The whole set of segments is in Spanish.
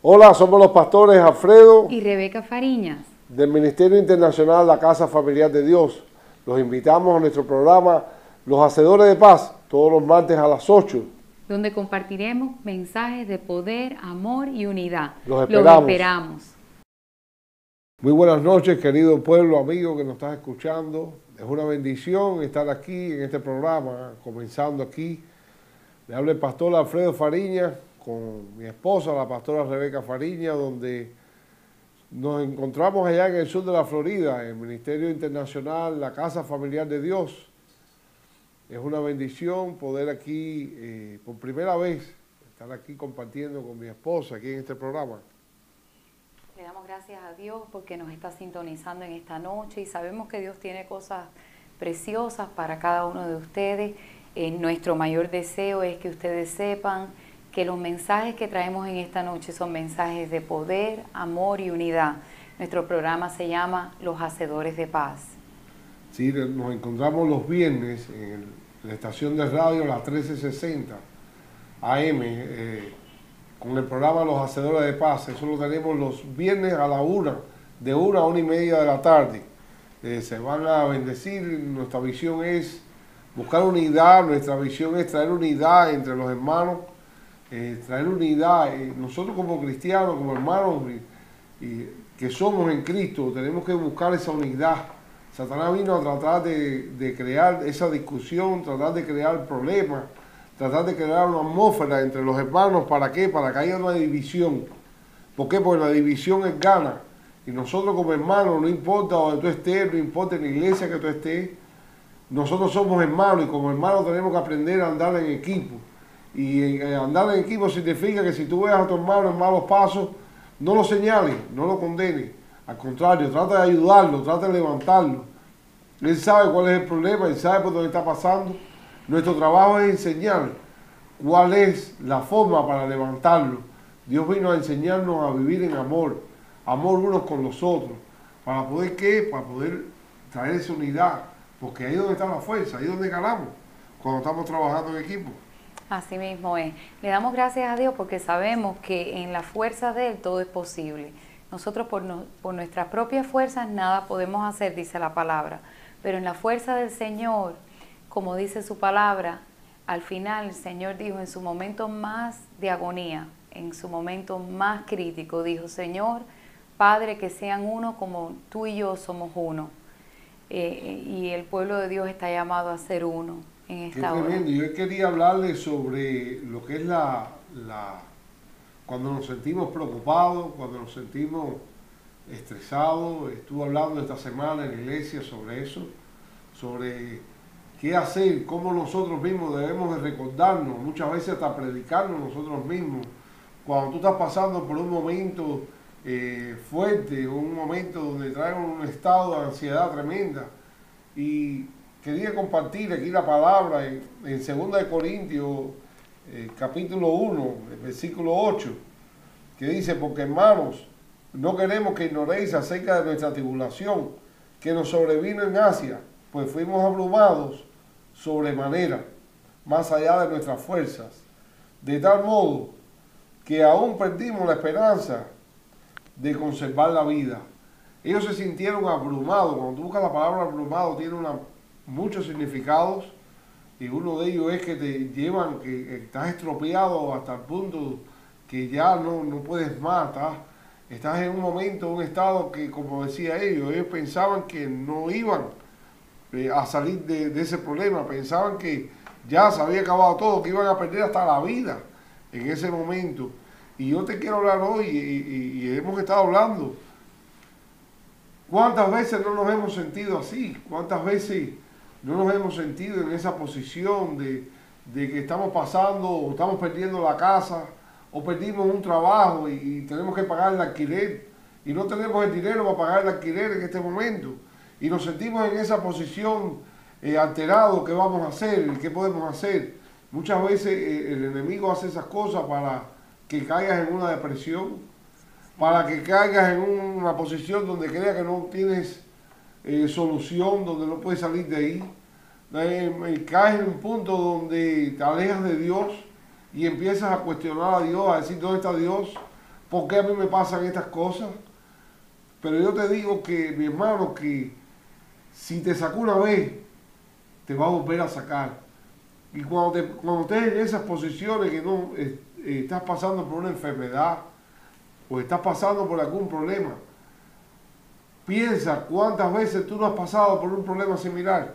Hola, somos los pastores Alfredo y Rebeca Fariñas del Ministerio Internacional La Casa Familiar de Dios. Los invitamos a nuestro programa Los Hacedores de Paz, todos los martes a las 8. donde compartiremos mensajes de poder, amor y unidad. Los esperamos. Muy buenas noches, querido pueblo, amigo que nos estás escuchando. Es una bendición estar aquí en este programa, comenzando aquí. Le habla el pastor Alfredo Fariñas con mi esposa, la pastora Rebeca Fariñas, donde nos encontramos allá en el sur de la Florida, en el Ministerio Internacional La Casa Familiar de Dios. Es una bendición poder aquí, por primera vez, estar aquí compartiendo con mi esposa aquí en este programa. Le damos gracias a Dios porque nos está sintonizando en esta noche y sabemos que Dios tiene cosas preciosas para cada uno de ustedes. Nuestro mayor deseo es que ustedes sepan que los mensajes que traemos en esta noche son mensajes de poder, amor y unidad. Nuestro programa se llama Los Hacedores de Paz. Sí, nos encontramos los viernes en la estación de radio, la 1360 AM, con el programa Los Hacedores de Paz. Eso lo tenemos los viernes a la 1, de 1 a 1:30 de la tarde. Se van a bendecir. Nuestra visión es buscar unidad, nuestra visión es traer unidad entre los hermanos, traer unidad. Nosotros como cristianos, como hermanos que somos en Cristo, tenemos que buscar esa unidad. Satanás vino a tratar de crear esa discusión, tratar de crear problemas, tratar de crear una atmósfera entre los hermanos. ¿Para qué? Para que haya una división. ¿Por qué? Porque la división es gana. Y nosotros como hermanos, no importa donde tú estés, no importa en la iglesia que tú estés, nosotros somos hermanos y como hermanos tenemos que aprender a andar en equipo. Y andar en equipo significa que si tú ves a tu hermano en malos pasos, no lo señales, no lo condenes. Al contrario, trata de ayudarlo, trata de levantarlo. Él sabe cuál es el problema, él sabe por dónde está pasando. Nuestro trabajo es enseñar cuál es la forma para levantarlo. Dios vino a enseñarnos a vivir en amor, amor unos con los otros. ¿Para poder qué? Para poder traer esa unidad. Porque ahí es donde está la fuerza, ahí es donde ganamos, cuando estamos trabajando en equipo. Así mismo es. Le damos gracias a Dios porque sabemos que en la fuerza de Él todo es posible. Nosotros por nuestras propias fuerzas nada podemos hacer, dice la palabra. Pero en la fuerza del Señor, como dice su palabra, al final el Señor dijo en su momento más de agonía, en su momento más crítico, dijo: Señor, Padre, que sean uno como tú y yo somos uno. Y el pueblo de Dios está llamado a ser uno en esta hora. Qué tremendo. Yo quería hablarles sobre lo que es cuando nos sentimos preocupados, cuando nos sentimos estresados. Estuve hablando esta semana en la iglesia sobre eso, sobre qué hacer, cómo nosotros mismos debemos de recordarnos, muchas veces hasta predicarnos nosotros mismos. Cuando tú estás pasando por un momento fuerte, un momento donde trae un estado de ansiedad tremenda. Y quería compartir aquí la palabra en 2 de Corintios, capítulo 1, el versículo 8, que dice: porque hermanos, no queremos que ignoréis acerca de nuestra tribulación, que nos sobrevino en Asia, pues fuimos abrumados sobremanera, más allá de nuestras fuerzas, de tal modo que aún perdimos la esperanza de conservar la vida. Ellos se sintieron abrumados. Cuando tú buscas la palabra abrumado, tiene muchos significados, y uno de ellos es que te llevan, que estás estropeado hasta el punto que ya no puedes más, estás en un momento, un estado que, como decía ellos pensaban que no iban a salir de ese problema, pensaban que ya se había acabado todo, que iban a perder hasta la vida en ese momento. Y yo te quiero hablar hoy, y hemos estado hablando, ¿cuántas veces no nos hemos sentido así? ¿Cuántas veces no nos hemos sentido en esa posición de que estamos pasando, o estamos perdiendo la casa, o perdimos un trabajo y tenemos que pagar el alquiler, y no tenemos el dinero para pagar el alquiler en este momento, y nos sentimos en esa posición alterados? ¿Qué vamos a hacer? ¿Qué podemos hacer? Muchas veces el enemigo hace esas cosas para que caigas en una depresión, para que caigas en una posición donde creas que no tienes solución, donde no puedes salir de ahí. Caes en un punto donde te alejas de Dios y empiezas a cuestionar a Dios, a decir: ¿dónde está Dios? ¿Por qué a mí me pasan estas cosas? Pero yo te digo que, mi hermano, que si te sacó una vez, te va a volver a sacar. Y cuando estés en esas posiciones que no estás pasando por una enfermedad o estás pasando por algún problema, piensa cuántas veces tú no has pasado por un problema similar.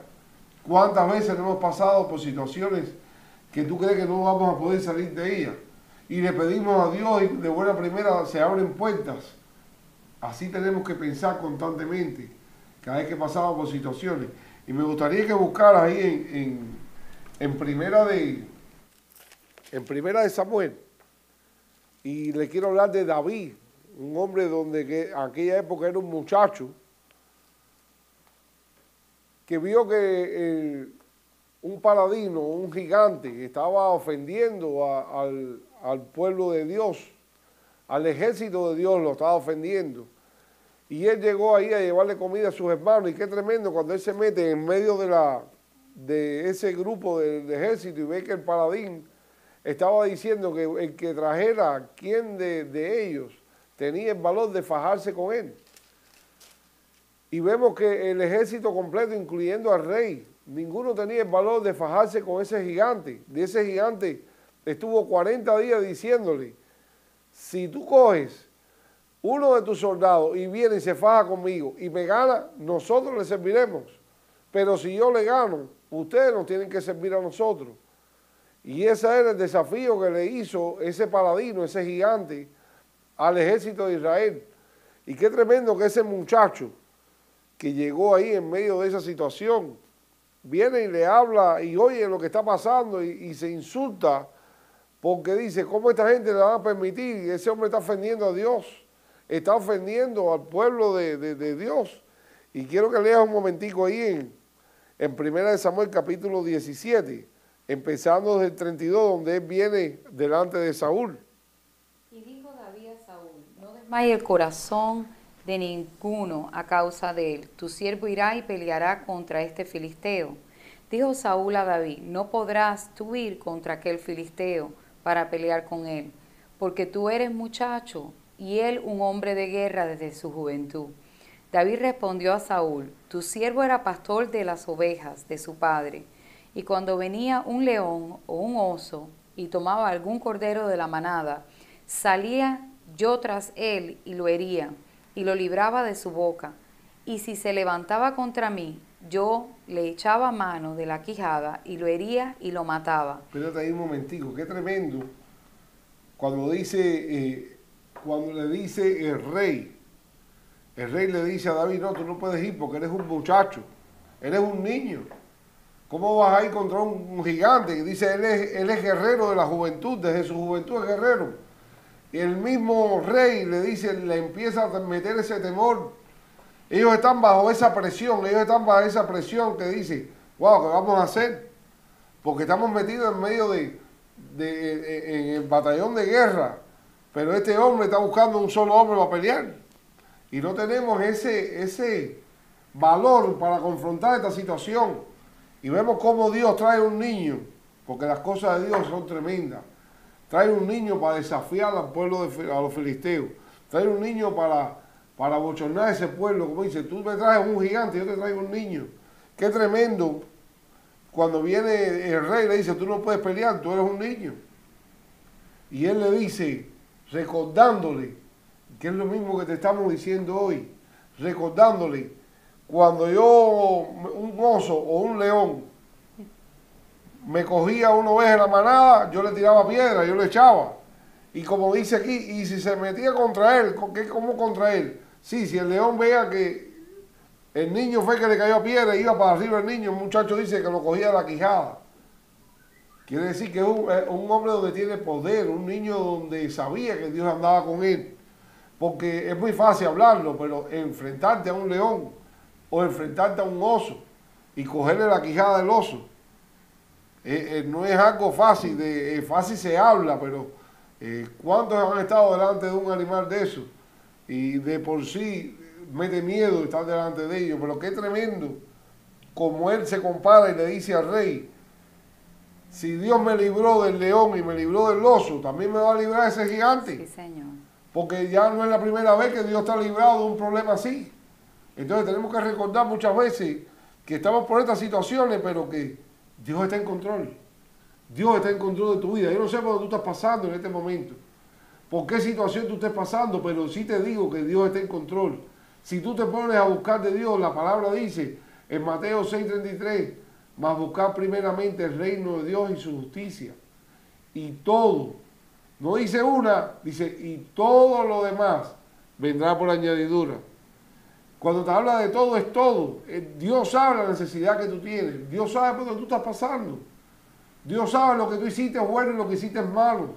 Cuántas veces no hemos pasado por situaciones que tú crees que no vamos a poder salir de ellas. Y le pedimos a Dios y de buena primera se abren puertas. Así tenemos que pensar constantemente cada vez que pasamos por situaciones. Y me gustaría que buscaras ahí en primera de Samuel. Y le quiero hablar de David, un hombre donde en aquella época era un muchacho que vio que un paladino, un gigante, estaba ofendiendo al pueblo de Dios, al ejército de Dios lo estaba ofendiendo. Y él llegó ahí a llevarle comida a sus hermanos. Y qué tremendo cuando él se mete en medio de ese grupo de ejército y ve que el paladín estaba diciendo que el que trajera quien de ellos tenía el valor de fajarse con él. Y vemos que el ejército completo, incluyendo al rey, ninguno tenía el valor de fajarse con ese gigante. De ese gigante estuvo 40 días diciéndole, si tú coges uno de tus soldados y viene y se faja conmigo y me gana, nosotros le serviremos. Pero si yo le gano, ustedes nos tienen que servir a nosotros. Y ese era el desafío que le hizo ese paladino, ese gigante, al ejército de Israel. Y qué tremendo que ese muchacho que llegó ahí en medio de esa situación, viene y le habla y oye lo que está pasando y se insulta porque dice, ¿cómo esta gente le va a permitir? Y ese hombre está ofendiendo a Dios, está ofendiendo al pueblo de Dios. Y quiero que leas un momentico ahí en 1 Samuel capítulo 17, empezando desde el 32, donde él viene delante de Saúl. Y dijo David a Saúl, no desmaye el corazón de ninguno a causa de él. Tu siervo irá y peleará contra este filisteo. Dijo Saúl a David, no podrás tú ir contra aquel filisteo para pelear con él, porque tú eres muchacho y él un hombre de guerra desde su juventud. David respondió a Saúl, tu siervo era pastor de las ovejas de su padre, y cuando venía un león o un oso y tomaba algún cordero de la manada, salía yo tras él y lo hería, y lo libraba de su boca. Y si se levantaba contra mí, yo le echaba mano de la quijada y lo hería y lo mataba. Espérate ahí un momentico, qué tremendo. Cuando le dice el rey le dice a David, no, tú no puedes ir porque eres un muchacho, eres un niño. ¿Cómo vas a ir contra un gigante? Y dice, él es guerrero de la juventud, desde su juventud es guerrero. Y el mismo rey le dice, le empieza a meter ese temor. Ellos están bajo esa presión, que dice, wow, ¿qué vamos a hacer? Porque estamos metidos en medio en el batallón de guerra, pero este hombre está buscando un solo hombre para pelear. Y no tenemos ese valor para confrontar esta situación. Y vemos cómo Dios trae un niño, porque las cosas de Dios son tremendas. Trae un niño para desafiar al pueblo, a los filisteos. Trae un niño para bochornar a ese pueblo. Como dice, tú me traes un gigante, yo te traigo un niño. Qué tremendo. Cuando viene el rey le dice, tú no puedes pelear, tú eres un niño. Y él le dice, recordándole, que es lo mismo que te estamos diciendo hoy, recordándole, cuando un oso o un león me cogía una oveja en la manada, yo le tiraba piedra, yo le echaba. Y como dice aquí, y si se metía contra él, ¿cómo contra él? Sí, si el león vea que el niño fue que le cayó a piedra y iba para arriba el niño, el muchacho dice que lo cogía de la quijada. Quiere decir que es un hombre donde tiene poder, un niño donde sabía que Dios andaba con él. Porque es muy fácil hablarlo, pero enfrentarte a un león o enfrentarte a un oso y cogerle la quijada del oso, no es algo fácil, fácil se habla, pero ¿cuántos han estado delante de un animal de eso? Y de por sí mete miedo estar delante de ellos, pero qué tremendo, como él se compara y le dice al rey, si Dios me libró del león y me libró del oso, también me va a librar ese gigante. Sí, Señor. porque ya no es la primera vez que Dios está librado de un problema así. Entonces tenemos que recordar muchas veces que estamos por estas situaciones, pero que Dios está en control. Dios está en control de tu vida. Yo no sé por dónde tú estás pasando en este momento, por qué situación tú estés pasando, pero sí te digo que Dios está en control. Si tú te pones a buscar de Dios, la palabra dice en Mateo 6:33, mas buscar primeramente el reino de Dios y su justicia. Y todo, no dice una, dice y todo lo demás vendrá por añadidura. Cuando te habla de todo, es todo. Dios sabe la necesidad que tú tienes. Dios sabe por dónde tú estás pasando. Dios sabe lo que tú hiciste bueno y lo que hiciste malo.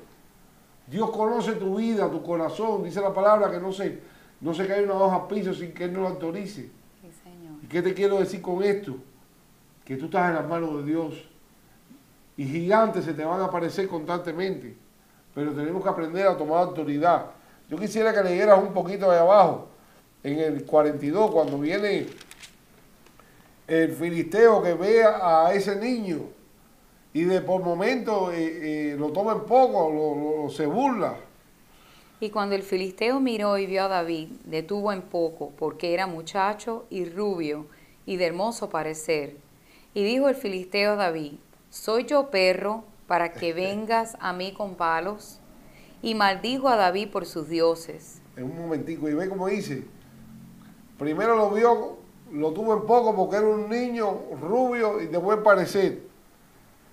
Dios conoce tu vida, tu corazón. Dice la palabra que no se cae una hoja al piso sin que Él no lo autorice. Sí, Señor. ¿Y qué te quiero decir con esto? Que tú estás en las manos de Dios. Y gigantes se te van a aparecer constantemente. Pero tenemos que aprender a tomar autoridad. Yo quisiera que leyeras un poquito de abajo. En el 42, cuando viene el filisteo que ve a ese niño y de por momento lo toma en poco, se burla. Y cuando el filisteo miró y vio a David, detuvo en poco, porque era muchacho y rubio y de hermoso parecer. Y dijo el filisteo a David, ¿soy yo perro para que vengas a mí con palos? Y maldijo a David por sus dioses. En un momentico, y ve cómo dice. Primero lo vio, lo tuvo en poco porque era un niño rubio y de buen parecer.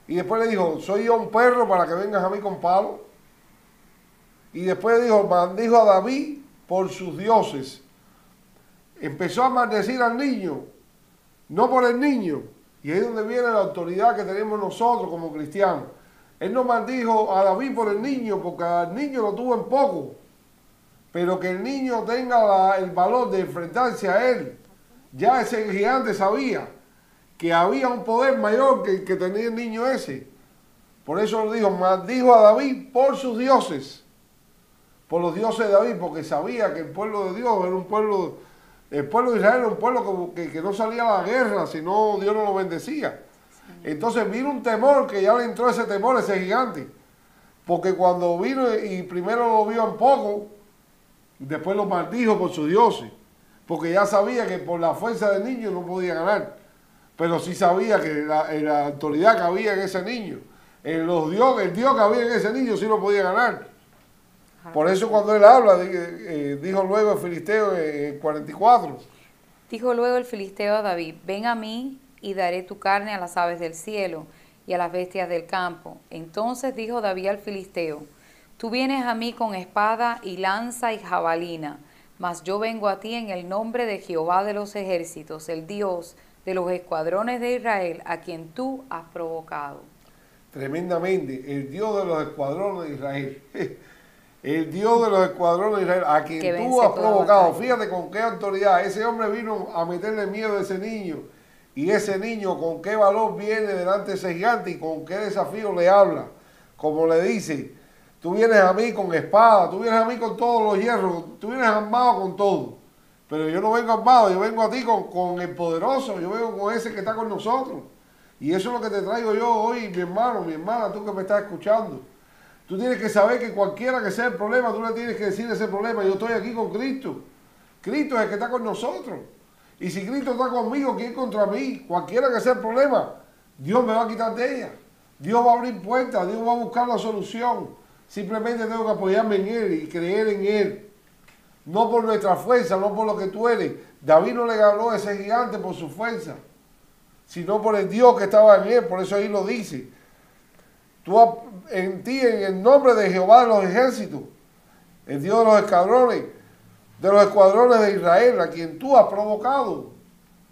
Y después le dijo, ¿soy yo un perro para que vengas a mí con palos? Y después dijo, maldijo a David por sus dioses. Empezó a maldecir al niño, no por el niño. Y ahí es donde viene la autoridad que tenemos nosotros como cristianos. Él no maldijo a David por el niño, porque al niño lo tuvo en poco. Pero que el niño tenga el valor de enfrentarse a él. Ya ese gigante sabía que había un poder mayor que tenía el niño ese. Por eso lo dijo, maldijo a David por sus dioses. Por los dioses de David, porque sabía que el pueblo de Dios era un pueblo, el pueblo de Israel era un pueblo que no salía a la guerra, sino Dios no lo bendecía. Entonces vino un temor, que ya le entró ese temor a ese gigante. Porque cuando vino y primero lo vio en poco, después lo maldijo por sus dioses, porque ya sabía que por la fuerza del niño no podía ganar, pero sí sabía que la autoridad que había en ese niño, el Dios que había en ese niño sí lo podía ganar. Por eso cuando él habla, dijo luego el filisteo en 44. Dijo luego el filisteo a David, ven a mí y daré tu carne a las aves del cielo y a las bestias del campo. Entonces dijo David al filisteo, tú vienes a mí con espada y lanza y jabalina, mas yo vengo a ti en el nombre de Jehová de los ejércitos, el Dios de los escuadrones de Israel, a quien tú has provocado. Tremendamente, el Dios de los escuadrones de Israel. El Dios de los escuadrones de Israel, a quien tú has provocado. Fíjate con qué autoridad. Ese hombre vino a meterle miedo a ese niño. Y ese niño con qué valor viene delante de ese gigante y con qué desafío le habla. Como le dice, tú vienes a mí con espada, tú vienes a mí con todos los hierros, tú vienes armado con todo. Pero yo no vengo armado, yo vengo a ti con el poderoso, yo vengo con ese que está con nosotros. Y eso es lo que te traigo yo hoy, mi hermano, mi hermana, tú que me estás escuchando. Tú tienes que saber que cualquiera que sea el problema, tú le tienes que decir ese problema, yo estoy aquí con Cristo. Cristo es el que está con nosotros. Y si Cristo está conmigo, ¿quién contra mí? Cualquiera que sea el problema, Dios me va a quitar de ella. Dios va a abrir puertas, Dios va a buscar la solución. Simplemente tengo que apoyarme en Él y creer en Él. No por nuestra fuerza, no por lo que tú eres. David no le ganó a ese gigante por su fuerza, sino por el Dios que estaba en él. Por eso ahí lo dice. Tú en ti, en el nombre de Jehová de los ejércitos, el Dios de los escuadrones de Israel, a quien tú has provocado.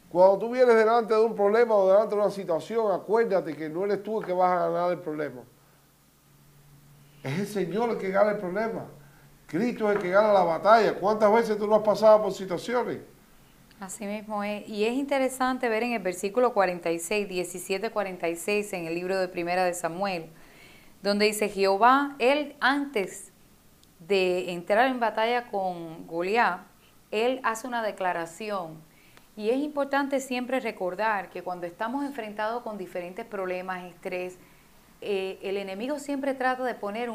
Cuando tú vienes delante de un problema o delante de una situación, acuérdate que no eres tú el que vas a ganar el problema. Es el Señor el que gana el problema. Cristo es el que gana la batalla. ¿Cuántas veces tú no has pasado por situaciones? Así mismo es. Y es interesante ver en el versículo 46, 17-46 en el libro de Primera de Samuel, donde dice Jehová, él antes de entrar en batalla con Goliat, él hace una declaración. Y es importante siempre recordar que cuando estamos enfrentados con diferentes problemas, estrés, el enemigo siempre trata de poner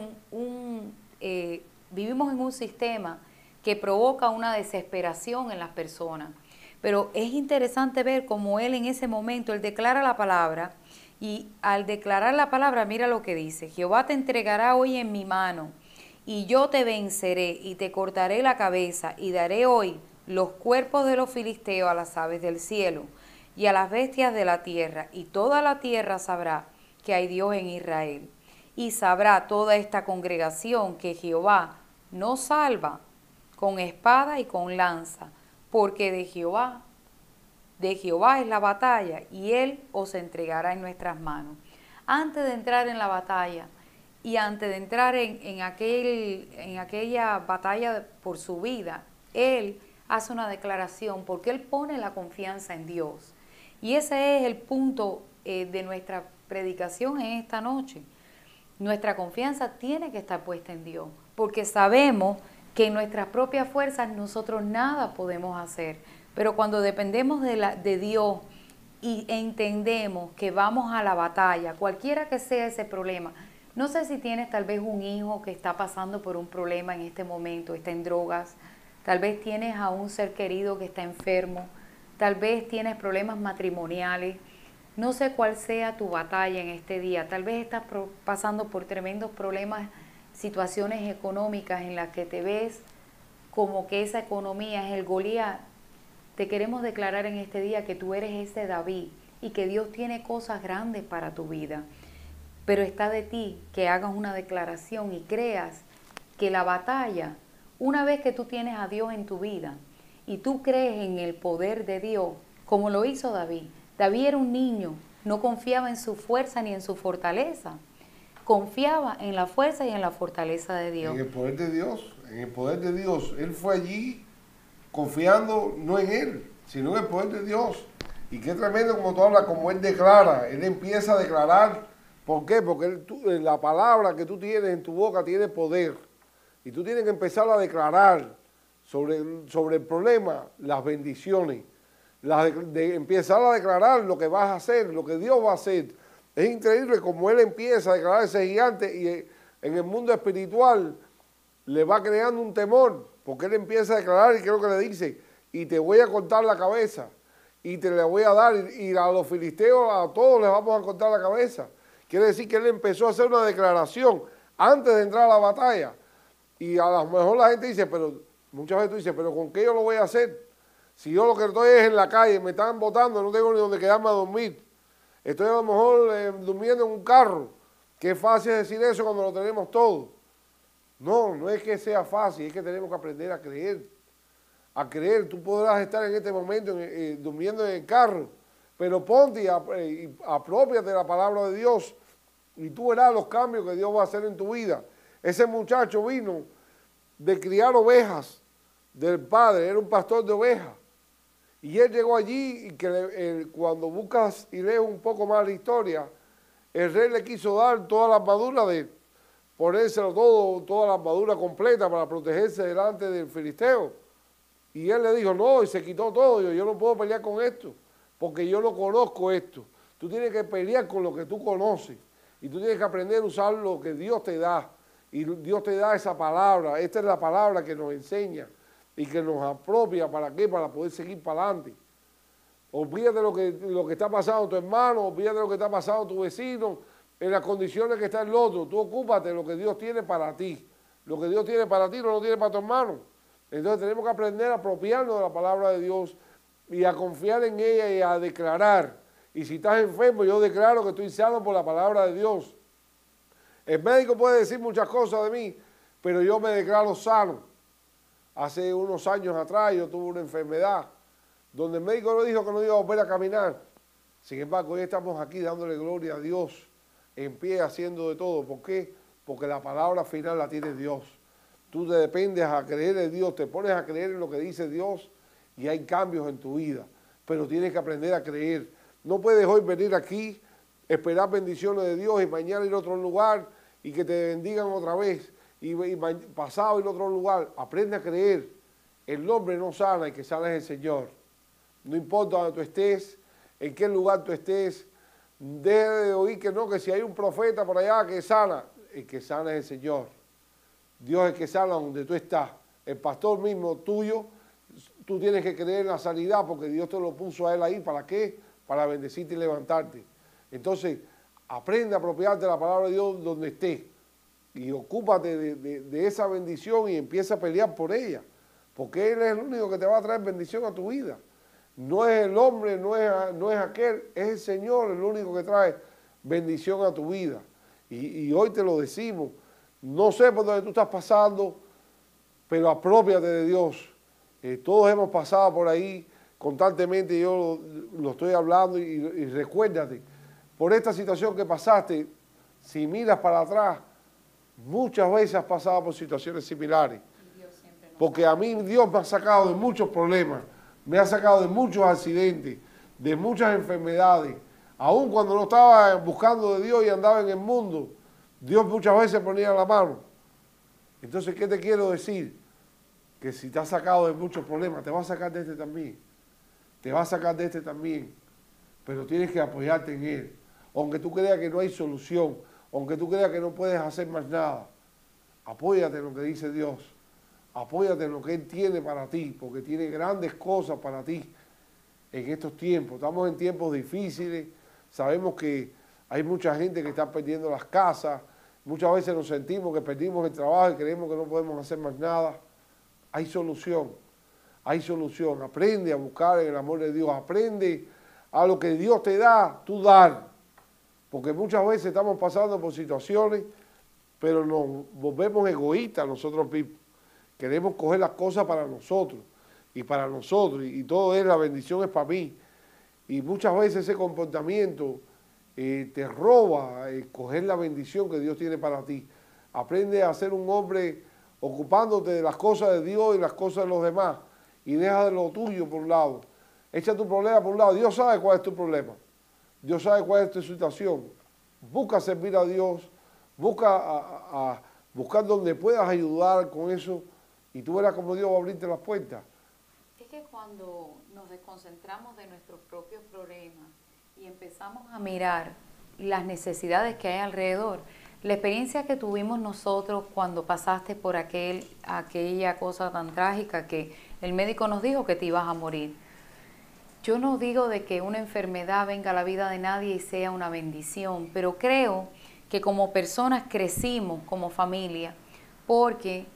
Vivimos en un sistema que provoca una desesperación en las personas. Pero es interesante ver cómo él en ese momento, él declara la palabra, y al declarar la palabra, mira lo que dice: Jehová te entregará hoy en mi mano, y yo te venceré, y te cortaré la cabeza, y daré hoy los cuerpos de los filisteos a las aves del cielo, y a las bestias de la tierra, y toda la tierra sabrá que hay Dios en Israel. Y sabrá toda esta congregación que Jehová no salva con espada y con lanza, porque de Jehová es la batalla, y Él os entregará en nuestras manos. Antes de entrar en la batalla y antes de entrar en aquella batalla por su vida, Él hace una declaración porque Él pone la confianza en Dios. Y ese es el punto de nuestra predicación en esta noche. Nuestra confianza tiene que estar puesta en Dios, porque sabemos que en nuestras propias fuerzas nosotros nada podemos hacer. Pero cuando dependemos de Dios y entendemos que vamos a la batalla, cualquiera que sea ese problema, no sé si tienes tal vez un hijo que está pasando por un problema en este momento, está en drogas, tal vez tienes a un ser querido que está enfermo, tal vez tienes problemas matrimoniales, no sé cuál sea tu batalla en este día, tal vez estás pasando por tremendos problemas, situaciones económicas en las que te ves como que esa economía es el Goliat. Te queremos declarar en este día que tú eres ese David y que Dios tiene cosas grandes para tu vida. Pero está de ti que hagas una declaración y creas que la batalla, una vez que tú tienes a Dios en tu vida y tú crees en el poder de Dios, como lo hizo David. David era un niño, no confiaba en su fuerza ni en su fortaleza. Confiaba en la fuerza y en la fortaleza de Dios. En el poder de Dios, en el poder de Dios. Él fue allí confiando no en él, sino en el poder de Dios. Y qué tremendo como tú hablas, como él declara, él empieza a declarar. ¿Por qué? Porque la palabra que tú tienes en tu boca tiene poder. Y tú tienes que empezar a declarar sobre el problema, las bendiciones. Empezar a declarar lo que vas a hacer, lo que Dios va a hacer. Es increíble como él empieza a declarar ese gigante y en el mundo espiritual le va creando un temor. Porque él empieza a declarar y creo que le dice, y te voy a cortar la cabeza, y te la voy a dar, y a los filisteos, a todos les vamos a cortar la cabeza. Quiere decir que él empezó a hacer una declaración antes de entrar a la batalla. Y a lo mejor la gente dice, pero muchas veces tú dices, pero ¿con qué yo lo voy a hacer? Si yo lo que estoy es en la calle, me están botando, no tengo ni donde quedarme a dormir. Estoy a lo mejor durmiendo en un carro. Qué fácil es decir eso cuando lo tenemos todo. No, no es que sea fácil, es que tenemos que aprender a creer. A creer, tú podrás estar en este momento durmiendo en el carro, pero ponte y apropiate de la palabra de Dios y tú verás los cambios que Dios va a hacer en tu vida. Ese muchacho vino de criar ovejas del padre, era un pastor de ovejas. Y él llegó allí y cuando buscas y lees un poco más la historia, el rey le quiso dar toda la armadura de ponérselo toda la armadura completa para protegerse delante del filisteo. Y él le dijo, no, y se quitó todo. Yo no puedo pelear con esto, porque yo no conozco esto. Tú tienes que pelear con lo que tú conoces. Y tú tienes que aprender a usar lo que Dios te da. Y Dios te da esa palabra. Esta es la palabra que nos enseña y que nos apropia. ¿Para qué? Para poder seguir para adelante. Olvídate lo que está pasando tu hermano, olvídate lo que está pasando tu vecino, en las condiciones que está el otro. Tú ocúpate de lo que Dios tiene para ti. Lo que Dios tiene para ti no lo tiene para tu hermano. Entonces tenemos que aprender a apropiarnos de la palabra de Dios y a confiar en ella y a declarar. Y si estás enfermo, yo declaro que estoy sano por la palabra de Dios. El médico puede decir muchas cosas de mí, pero yo me declaro sano. Hace unos años atrás yo tuve una enfermedad donde el médico me dijo que no iba a volver a caminar. Sin embargo, hoy estamos aquí dándole gloria a Dios, en pie, haciendo de todo. ¿Por qué? Porque la palabra final la tiene Dios. Tú te dependes a creer en Dios, te pones a creer en lo que dice Dios y hay cambios en tu vida. Pero tienes que aprender a creer. No puedes hoy venir aquí, esperar bendiciones de Dios y mañana ir a otro lugar y que te bendigan otra vez. Y pasado ir a otro lugar. Aprende a creer. El hombre no sana, el que sana es el Señor. No importa donde tú estés, en qué lugar tú estés. Deje de oír que no, que si hay un profeta por allá que sana, el que sana es el Señor. Dios es el que sana donde tú estás. El pastor mismo tuyo, tú tienes que creer en la sanidad porque Dios te lo puso a él ahí. ¿Para qué? Para bendecirte y levantarte. Entonces, aprende a apropiarte de la palabra de Dios donde estés y ocúpate de esa bendición y empieza a pelear por ella, porque Él es el único que te va a traer bendición a tu vida. No es el hombre, no es aquel, es el Señor el único que trae bendición a tu vida. Y hoy te lo decimos, no sé por dónde tú estás pasando, pero apropiate de Dios. Todos hemos pasado por ahí constantemente, yo lo estoy hablando y recuérdate, por esta situación que pasaste, si miras para atrás, muchas veces has pasado por situaciones similares. Porque a mí Dios me ha sacado de muchos problemas, me ha sacado de muchos accidentes, de muchas enfermedades. Aún cuando no estaba buscando de Dios y andaba en el mundo, Dios muchas veces ponía la mano. Entonces, ¿qué te quiero decir? Que si te has sacado de muchos problemas, te va a sacar de este también. Te va a sacar de este también. Pero tienes que apoyarte en Él. Aunque tú creas que no hay solución, aunque tú creas que no puedes hacer más nada, apóyate en lo que dice Dios. Apóyate en lo que Él tiene para ti, porque tiene grandes cosas para ti en estos tiempos. Estamos en tiempos difíciles, sabemos que hay mucha gente que está perdiendo las casas, muchas veces nos sentimos que perdimos el trabajo y creemos que no podemos hacer más nada. Hay solución, aprende a buscar en el amor de Dios, aprende a lo que Dios te da, tú dar, porque muchas veces estamos pasando por situaciones, pero nos volvemos egoístas nosotros mismos. Queremos coger las cosas para nosotros y todo es la bendición es para mí. Y muchas veces ese comportamiento te roba coger la bendición que Dios tiene para ti. Aprende a ser un hombre ocupándote de las cosas de Dios y las cosas de los demás y deja de lo tuyo por un lado. Echa tu problema por un lado. Dios sabe cuál es tu problema. Dios sabe cuál es tu situación. Busca servir a Dios, buscar donde puedas ayudar con eso. Y tú verás cómo Dios va a abrirte las puertas. Es que cuando nos desconcentramos de nuestros propios problemas y empezamos a mirar las necesidades que hay alrededor, la experiencia que tuvimos nosotros cuando pasaste por aquella cosa tan trágica que el médico nos dijo que te ibas a morir. Yo no digo de que una enfermedad venga a la vida de nadie y sea una bendición, pero creo que como personas crecimos como familia porque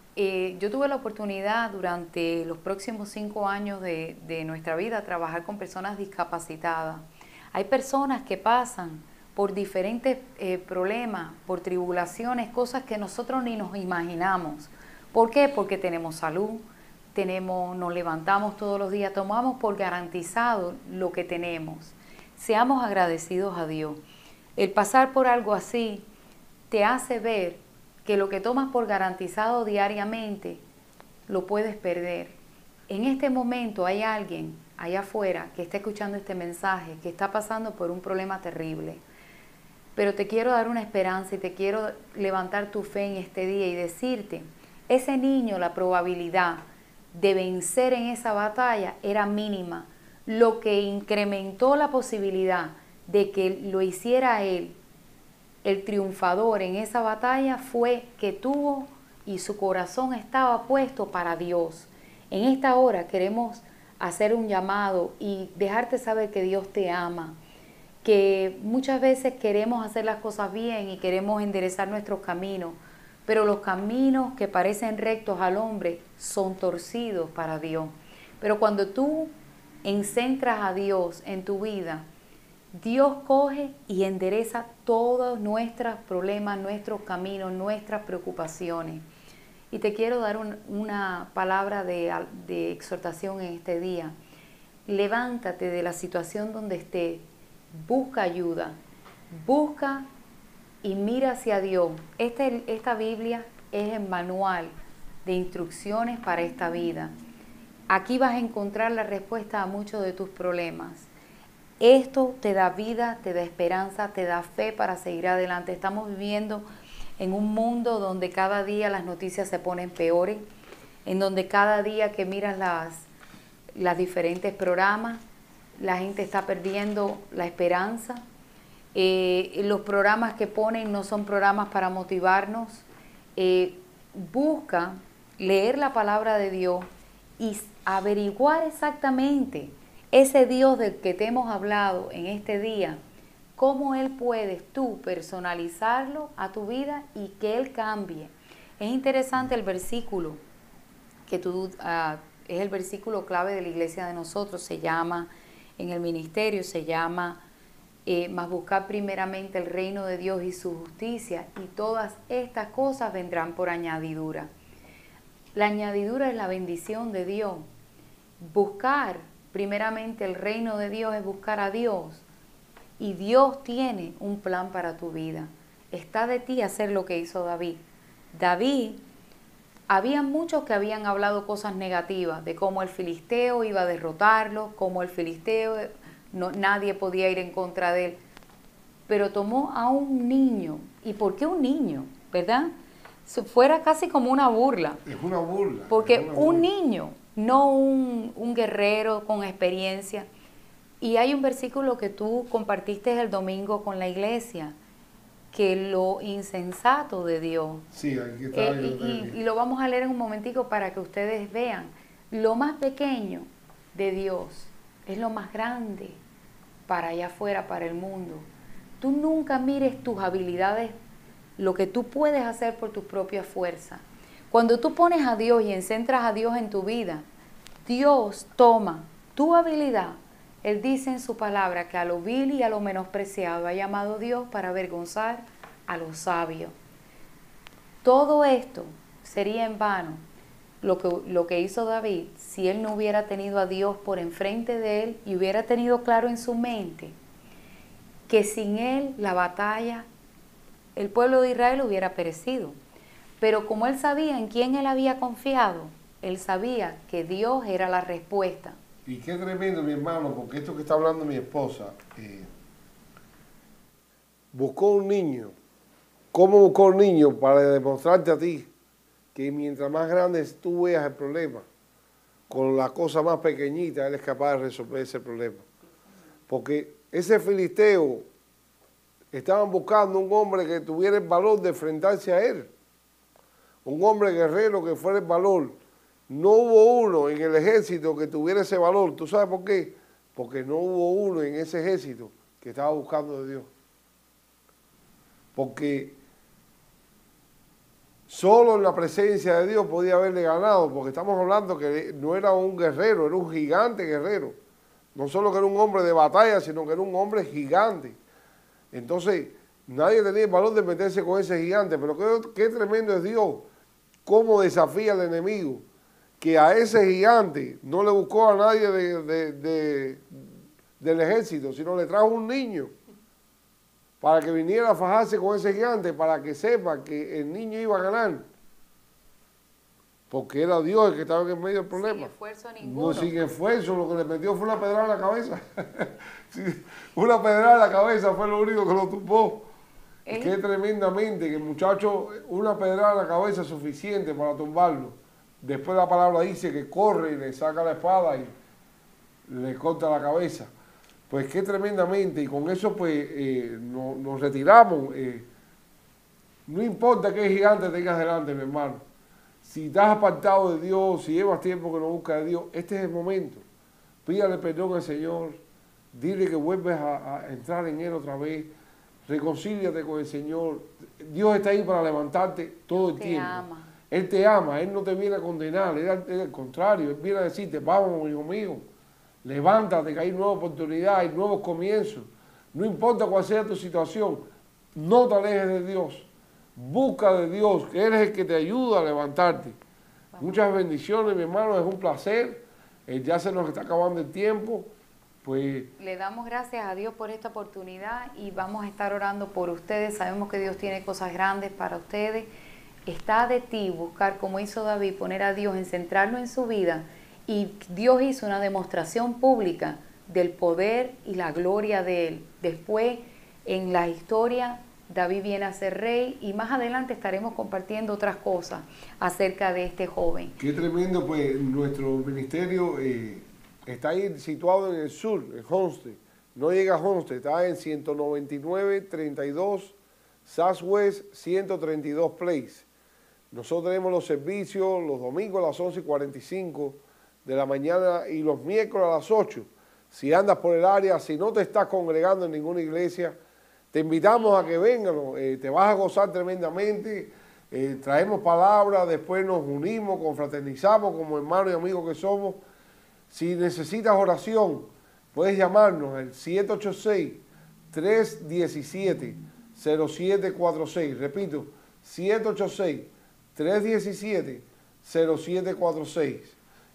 yo tuve la oportunidad durante los próximos 5 años de nuestra vida trabajar con personas discapacitadas. Hay personas que pasan por diferentes problemas, por tribulaciones, cosas que nosotros ni nos imaginamos. ¿Por qué? Porque tenemos salud, nos levantamos todos los días, tomamos por garantizado lo que tenemos. Seamos agradecidos a Dios. El pasar por algo así te hace ver que lo que tomas por garantizado diariamente lo puedes perder. En este momento hay alguien allá afuera que está escuchando este mensaje, que está pasando por un problema terrible. Pero te quiero dar una esperanza y te quiero levantar tu fe en este día y decirte, ese niño, la probabilidad de vencer en esa batalla era mínima. Lo que incrementó la posibilidad de que lo hiciera él, el triunfador en esa batalla, fue que tuvo y su corazón estaba puesto para Dios. En esta hora queremos hacer un llamado y dejarte saber que Dios te ama, que muchas veces queremos hacer las cosas bien y queremos enderezar nuestros caminos, pero los caminos que parecen rectos al hombre son torcidos para Dios. Pero cuando tú encentras a Dios en tu vida, Dios coge y endereza todos nuestros problemas, nuestros caminos, nuestras preocupaciones. Y te quiero dar una palabra de exhortación en este día. Levántate de la situación donde estés, busca ayuda, busca y mira hacia Dios. Esta Biblia es el manual de instrucciones para esta vida. Aquí vas a encontrar la respuesta a muchos de tus problemas. Esto te da vida, te da esperanza, te da fe para seguir adelante. Estamos viviendo en un mundo donde cada día las noticias se ponen peores, en donde cada día que miras las diferentes programas, la gente está perdiendo la esperanza. Los programas que ponen no son programas para motivarnos. busca leer la palabra de Dios y averiguar exactamente ese Dios del que te hemos hablado en este día, cómo Él puedes tú personalizarlo a tu vida y que Él cambie. Es interesante el versículo que es el versículo clave de la iglesia de nosotros, se llama, en el ministerio se llama, mas buscar primeramente el reino de Dios y su justicia, y todas estas cosas vendrán por añadidura. La añadidura es la bendición de Dios. Buscar primeramente el reino de Dios es buscar a Dios, y Dios tiene un plan para tu vida. Está de ti hacer lo que hizo David. David, había muchos que habían hablado cosas negativas de cómo el filisteo iba a derrotarlo, cómo el filisteo, nadie podía ir en contra de él. Pero tomó a un niño. ¿Y por qué un niño? ¿Verdad? Fuera casi como una burla. Es una burla. Porque un niño, no un guerrero con experiencia. Y hay un versículo que tú compartiste el domingo con la iglesia, que lo insensato de Dios. Sí, aquí está. Y lo vamos a leer en un momentico para que ustedes vean. Lo más pequeño de Dios es lo más grande para allá afuera, para el mundo. Tú nunca mires tus habilidades, lo que tú puedes hacer por tus propias fuerzas. Cuando tú pones a Dios y encentras a Dios en tu vida, Dios toma tu habilidad. Él dice en su palabra que a lo vil y a lo menospreciado ha llamado Dios para avergonzar a los sabios. Todo esto sería en vano lo que hizo David si él no hubiera tenido a Dios por enfrente de él y hubiera tenido claro en su mente que sin él la batalla, el pueblo de Israel hubiera perecido. Pero como él sabía en quién él había confiado, él sabía que Dios era la respuesta. Y qué tremendo, mi hermano, porque esto que está hablando mi esposa, buscó un niño. ¿Cómo buscó un niño? Para demostrarte a ti que mientras más grande tú veas el problema, con la cosa más pequeñita, él es capaz de resolver ese problema. Porque ese filisteo, estaban buscando un hombre que tuviera el valor de enfrentarse a él. Un hombre guerrero que fuera el valor. No hubo uno en el ejército que tuviera ese valor. ¿Tú sabes por qué? Porque no hubo uno en ese ejército que estaba buscando de Dios. Porque solo en la presencia de Dios podía haberle ganado, porque estamos hablando que no era un guerrero, era un gigante guerrero. No solo que era un hombre de batalla, sino que era un hombre gigante. Entonces, nadie tenía el valor de meterse con ese gigante, pero qué tremendo es Dios, cómo desafía al enemigo. Que a ese gigante no le buscó a nadie del ejército, sino le trajo un niño para que viniera a fajarse con ese gigante, para que sepa que el niño iba a ganar. Porque era Dios el que estaba en medio del problema. Sin esfuerzo ninguno. No, sin esfuerzo, lo que le metió fue una pedrada en la cabeza. Una pedrada en la cabeza fue lo único que lo tumbó. Qué tremendamente que el muchacho, una pedrada en la cabeza es suficiente para tumbarlo. Después la palabra dice que corre y le saca la espada y le corta la cabeza. Pues qué tremendamente, y con eso pues nos retiramos. No importa qué gigante tengas delante, mi hermano. Si estás apartado de Dios, si llevas tiempo que no buscas a Dios, este es el momento. Pídale perdón al Señor, dile que vuelves a entrar en Él otra vez, reconcíliate con el Señor. Dios está ahí para levantarte todo el tiempo. Ama. Él te ama, Él no te viene a condenar, Él al contrario, Él viene a decirte, vamos, hijo mío, levántate, que hay nueva oportunidad, hay nuevos comienzos. No importa cuál sea tu situación, no te alejes de Dios, busca de Dios, que Él es el que te ayuda a levantarte. Vamos. Muchas bendiciones, mi hermano, es un placer, ya se nos está acabando el tiempo. Pues le damos gracias a Dios por esta oportunidad y vamos a estar orando por ustedes. Sabemos que Dios tiene cosas grandes para ustedes. Está de ti buscar, como hizo David, poner a Dios, centrarlo en su vida. Y Dios hizo una demostración pública del poder y la gloria de Él. Después, en la historia, David viene a ser rey y más adelante estaremos compartiendo otras cosas acerca de este joven. Qué tremendo, pues nuestro ministerio está ahí situado en el sur, en Homestead. No llega a Homestead, está en 199-32 Southwest 132 Place. Nosotros tenemos los servicios los domingos a las 11:45 de la mañana y los miércoles a las 8. Si andas por el área, si no te estás congregando en ninguna iglesia, te invitamos a que vengan, te vas a gozar tremendamente. Traemos palabras, después nos unimos, confraternizamos como hermanos y amigos que somos. Si necesitas oración, puedes llamarnos al 786-317-0746. Repito, 786-317-0746.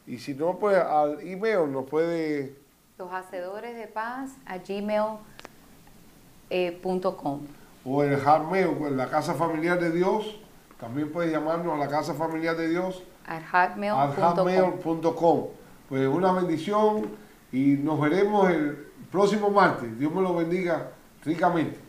Y si no, pues al email nos puede... loshacedores.gmail.com o el Hotmail, pues, la Casa Familiar de Dios. También puedes llamarnos a la Casa Familiar de Dios hotmail.com. Pues una bendición y nos veremos el próximo martes. Dios me lo bendiga ricamente.